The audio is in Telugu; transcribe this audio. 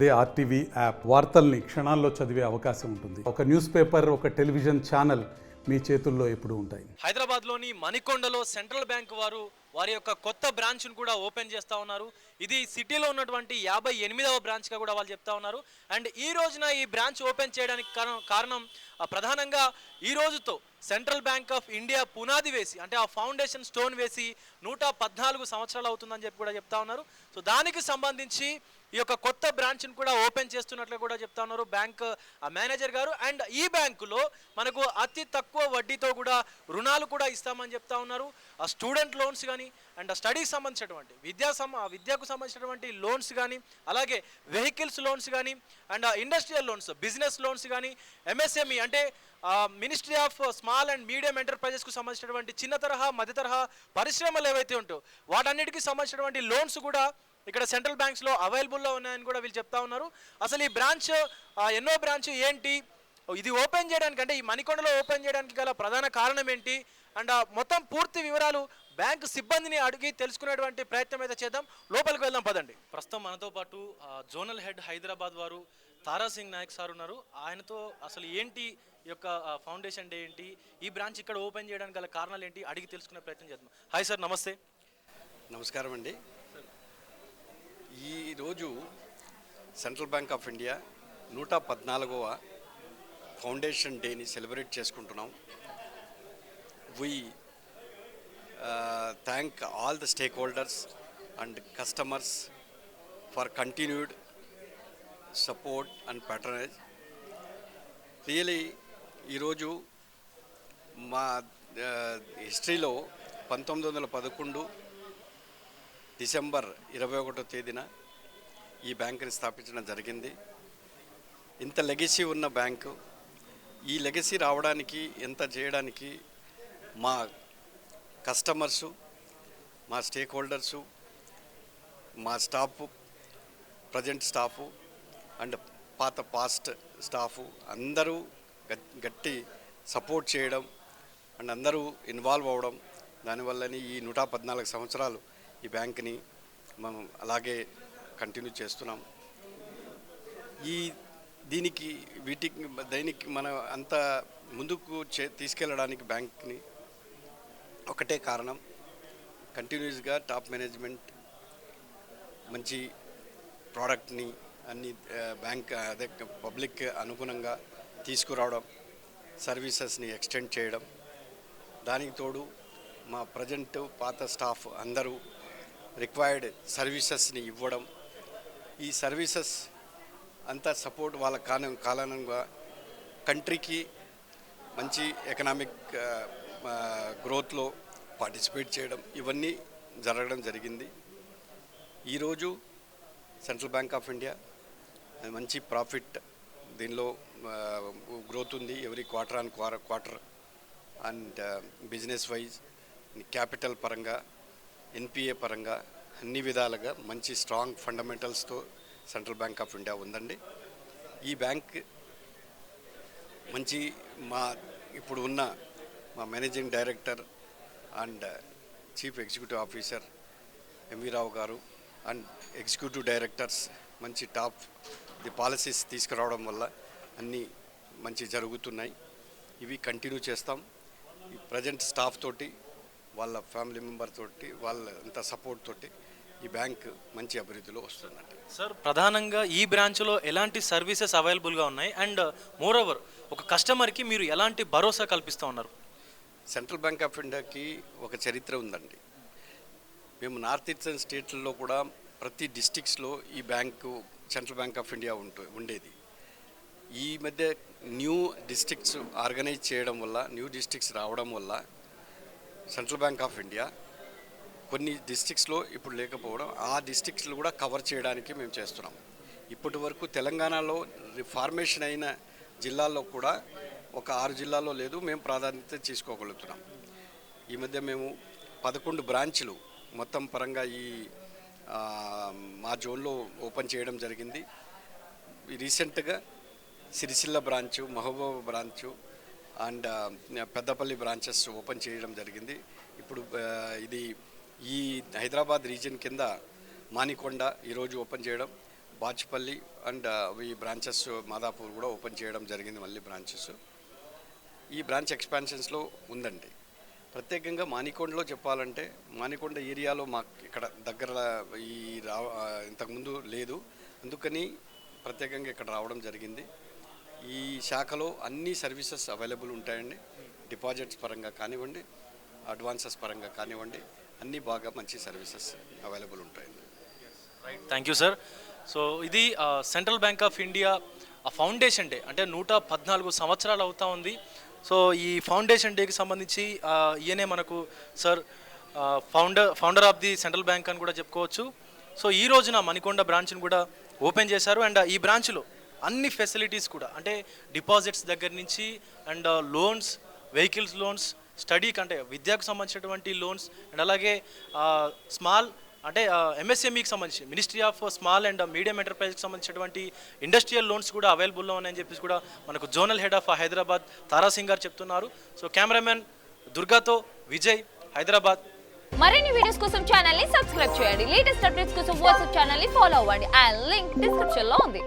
అదే ఆర్టీవీ యాప్ వార్తల్ని క్షణాల్లో చదివే అవకాశం ఉంటుంది. ఒక న్యూస్ పేపర్, ఒక టెలివిజన్ ఛానల్ మీ చేతుల్లో ఎప్పుడూ ఉంటాయి. హైదరాబాద్లోని మణికొండలో సెంట్రల్ బ్యాంక్ వారి యొక్క కొత్త బ్రాంచ్ను కూడా ఓపెన్ చేస్తూ ఉన్నారు. ఇది సిటీలో ఉన్నటువంటి 58వ బ్రాంచ్గా కూడా వాళ్ళు చెప్తా ఉన్నారు. అండ్ ఈ రోజున ఈ బ్రాంచ్ ఓపెన్ చేయడానికి కారణం ప్రధానంగా ఈ రోజుతో సెంట్రల్ బ్యాంక్ ఆఫ్ ఇండియా పునాది వేసి, అంటే ఆ ఫౌండేషన్ స్టోన్ వేసి 114 సంవత్సరాలు అవుతుందని చెప్పి కూడా చెప్తా ఉన్నారు. సో దానికి సంబంధించి ఈ యొక్క కొత్త బ్రాంచ్ను కూడా ఓపెన్ చేస్తున్నట్లు కూడా చెప్తా ఉన్నారు బ్యాంక్ మేనేజర్ గారు. అండ్ ఈ బ్యాంకులో మనకు అతి తక్కువ వడ్డీతో కూడా రుణాలు కూడా ఇస్తామని చెప్తా ఉన్నారు. ఆ స్టూడెంట్ లోన్స్ కానీ అండ్ స్టడీకి సంబంధించినటువంటి విద్యకు సంబంధించినటువంటి లోన్స్ కానీ, అలాగే వెహికల్స్ లోన్స్ కానీ and industrial loans, business loans కానీ, ఎంఎస్ఎంఈ అంటే ministry of small and medium ఎంటర్ప్రైజెస్కు సంబంధించినటువంటి చిన్న తరహా మధ్య తరహా పరిశ్రమలు ఏవైతే ఉంటాయో వాటన్నిటికీ సంబంధించినటువంటి లోన్స్ కూడా ఇక్కడ సెంట్రల్ బ్యాంక్స్లో అవైలబుల్లో ఉన్నాయని కూడా వీళ్ళు చెప్తా ఉన్నారు. అసలు ఈ బ్రాంచ్ ఎన్నో బ్రాంచ్ ఏంటి, ఇది ఓపెన్ చేయడానికి అంటే ఈ మణికొండలో ఓపెన్ చేయడానికి గల ప్రధాన కారణం ఏంటి అండ్ మొత్తం పూర్తి వివరాలు బ్యాంకు సిబ్బందిని అడిగి తెలుసుకునేటువంటి ప్రయత్నం అయితే చేద్దాం. లోపలికి వెళ్దాం పదండి. ప్రస్తుతం మనతో పాటు జోనల్ హెడ్ హైదరాబాద్ వారు తారాసింగ్ నాయక్ సార్ ఉన్నారు. ఆయనతో అసలు ఏంటి ఈ యొక్క ఫౌండేషన్ డే ఏంటి, ఈ బ్రాంచ్ ఇక్కడ ఓపెన్ చేయడానికి గల కారణాలు ఏంటి అడిగి తెలుసుకునే ప్రయత్నం చేద్దాం. హాయ్ సార్, నమస్తే. నమస్కారం అండి. ఈరోజు సెంట్రల్ బ్యాంక్ ఆఫ్ ఇండియా 114వ ఫౌండేషన్ డేని సెలబ్రేట్ చేసుకుంటున్నాం. We thank all the stakeholders and customers for continued support and patronize. Really ఈరోజు మా హిస్టరీలో 1911 డిసెంబర్ 21వ తేదీన ఈ బ్యాంకుని స్థాపించడం జరిగింది. ఇంత లెగసీ ఉన్న బ్యాంకు, ఈ లెగసీ రావడానికి, ఎంత చేయడానికి మా కస్టమర్సు, మా స్టేక్ హోల్డర్సు, మా staff, present staff and past staff అందరూ గట్టి సపోర్ట్ చేయడం అండ్ అందరూ ఇన్వాల్వ్ అవ్వడం, దానివల్లనే ఈ 114 సంవత్సరాలు ఈ బ్యాంక్ని మనం అలాగే కంటిన్యూ చేస్తున్నాం. దీనికి మనం అంత ముందుకు తీసుకెళ్ళడానికి బ్యాంక్ని ఒకటే కారణం, కంటిన్యూస్గా టాప్ మేనేజ్మెంట్ మంచి ప్రోడక్ట్ని అన్ని బ్యాంక్ అదే పబ్లిక్ అనుగుణంగా తీసుకురావడం, సర్వీసెస్ని ఎక్స్టెండ్ చేయడం, దానికి తోడు మా ప్రజెంట్ పాత స్టాఫ్ అందరూ రిక్వైర్డ్ సర్వీసెస్ని ఇవ్వడం, ఈ సర్వీసెస్ అంతా సపోర్ట్ వాళ్ళ కారణంగా కంట్రీకి మంచి ఎకనామిక్ గ్రోత్లో పార్టిసిపేట్ చేయడం, ఇవన్నీ జరగడం జరిగింది. ఈరోజు సెంట్రల్ బ్యాంక్ ఆఫ్ ఇండియా మంచి ప్రాఫిట్, దీనిలో గ్రోత్ ఉంది every quarter and business wise, capital పరంగా, ఎన్పిఏ పరంగా అన్ని విధాలుగా మంచి స్ట్రాంగ్ ఫండమెంటల్స్తో సెంట్రల్ బ్యాంక్ ఆఫ్ ఇండియా ఉందండి. ఈ బ్యాంక్ మంచి ఇప్పుడు ఉన్న మా managing director and chief executive officer MV Rao గారు అండ్ ఎగ్జిక్యూటివ్ డైరెక్టర్స్ మంచి టాప్ పాలసీస్ తీసుకురావడం వల్ల అన్నీ మంచి జరుగుతున్నాయి. ఇవి కంటిన్యూ చేస్తాం. ఈ ప్రజెంట్ స్టాఫ్ తోటి, వాళ్ళ ఫ్యామిలీ మెంబర్ తోటి, వాళ్ళ అంత సపోర్ట్ తోటి ఈ బ్యాంక్ మంచి అభివృద్ధిలో వస్తుందండి. సార్, ప్రధానంగా ఈ బ్రాంచ్లో ఎలాంటి సర్వీసెస్ అవైలబుల్గా ఉన్నాయి అండ్ మోరోవర్ ఒక కస్టమర్కి మీరు ఎలాంటి భరోసా కల్పిస్తూ ఉన్నారు? సెంట్రల్ బ్యాంక్ ఆఫ్ ఇండియాకి ఒక చరిత్ర ఉందండి. మేము నార్త్ ఈస్టర్న్ స్టేట్లలో కూడా ప్రతి డిస్టిక్స్లో ఈ bank central bank of India ఉండేది. ఈ మధ్య న్యూ డిస్ట్రిక్ట్స్ ఆర్గనైజ్ చేయడం వల్ల, న్యూ డిస్ట్రిక్ట్స్ రావడం వల్ల సెంట్రల్ బ్యాంక్ ఆఫ్ ఇండియా కొన్ని డిస్ట్రిక్ట్స్లో ఇప్పుడు లేకపోవడం, ఆ డిస్ట్రిక్ట్స్లో కూడా కవర్ చేయడానికి మేము చేస్తున్నాం. ఇప్పటి వరకు తెలంగాణలో ఫార్మేషన్ అయిన జిల్లాల్లో కూడా ఒక 6 జిల్లాల్లో లేదు, మేము ప్రాధాన్యత తీసుకోగలుగుతున్నాం. ఈ మధ్య మేము 11 బ్రాంచ్లు మొత్తం పరంగా ఈ మా జోన్లో ఓపెన్ చేయడం జరిగింది. రీసెంట్గా Sircilla branch, Mahabuba branch and Peddapalli branches open చేయడం జరిగింది. ఇప్పుడు ఇది ఈ హైదరాబాద్ రీజియన్ కింద మానికొండ ఈరోజు ఓపెన్ చేయడం, బాచుపల్లి అండ్ ఈ బ్రాంచెస్ మాదాపూర్ కూడా ఓపెన్ చేయడం జరిగింది. మళ్ళీ బ్రాంచెస్ ఈ బ్రాంచ్ ఎక్స్పాన్షన్స్లో ఉందండి. ప్రత్యేకంగా మానికొండలో చెప్పాలంటే మానికొండ ఏరియాలో మాకు ఇక్కడ దగ్గర ఈ ఇంతకుముందు లేదు, అందుకని ప్రత్యేకంగా ఇక్కడ రావడం జరిగింది. ఈ శాఖలో అన్ని సర్వీసెస్ అవైలబుల్ ఉంటాయండి. డిపాజిట్స్ పరంగా కానివ్వండి, అడ్వాన్సెస్ పరంగా కానివ్వండి, అన్నీ బాగా మంచి సర్వీసెస్ అవైలబుల్ ఉంటాయండి. Right, thank you sir. So ఇది central bank of India foundation day, అంటే 114 సంవత్సరాలు అవుతా ఉంది. సో ఈ ఫౌండేషన్ డేకి సంబంధించి ఈయనే మనకు sir founder of the central bank అని కూడా చెప్పుకోవచ్చు. సో ఈ రోజున మణికొండ బ్రాంచ్ని కూడా ఓపెన్ చేశారు. అండ్ ఈ బ్రాంచ్లో అన్ని ఫెసిలిటీస్ కూడా, అంటే డిపాజిట్స్ దగ్గర నుంచి అండ్ లోన్స్, వెహికల్స్ లోన్స్, స్టడీకి అంటే విద్యకు సంబంధించినటువంటి లోన్స్, అండ్ అలాగే స్మాల్ అంటే ఎంఎస్ఎంఈకి సంబంధించి ministry of small and medium ఎంటర్ప్రైజ్కి సంబంధించినటువంటి ఇండస్ట్రియల్ లోన్స్ కూడా అవైలబుల్లో ఉన్నాయని చెప్పేసి కూడా మనకు zonal head of Hyderabad Tara Singh గారు చెప్తున్నారు. సో కెమెరామెన్ దుర్గాతో విజయ్, హైదరాబాద్. మరిన్ని వీడియోస్ కోసం ఛానల్ ని సబ్స్క్రైబ్ చేయండి. లేటెస్ట్ అప్డేట్స్ కోసం వాట్సాప్ ఛానల్ ని ఫాలో అవ్వండి. ఆ లింక్ డిస్క్రిప్షన్ లో ఉంది.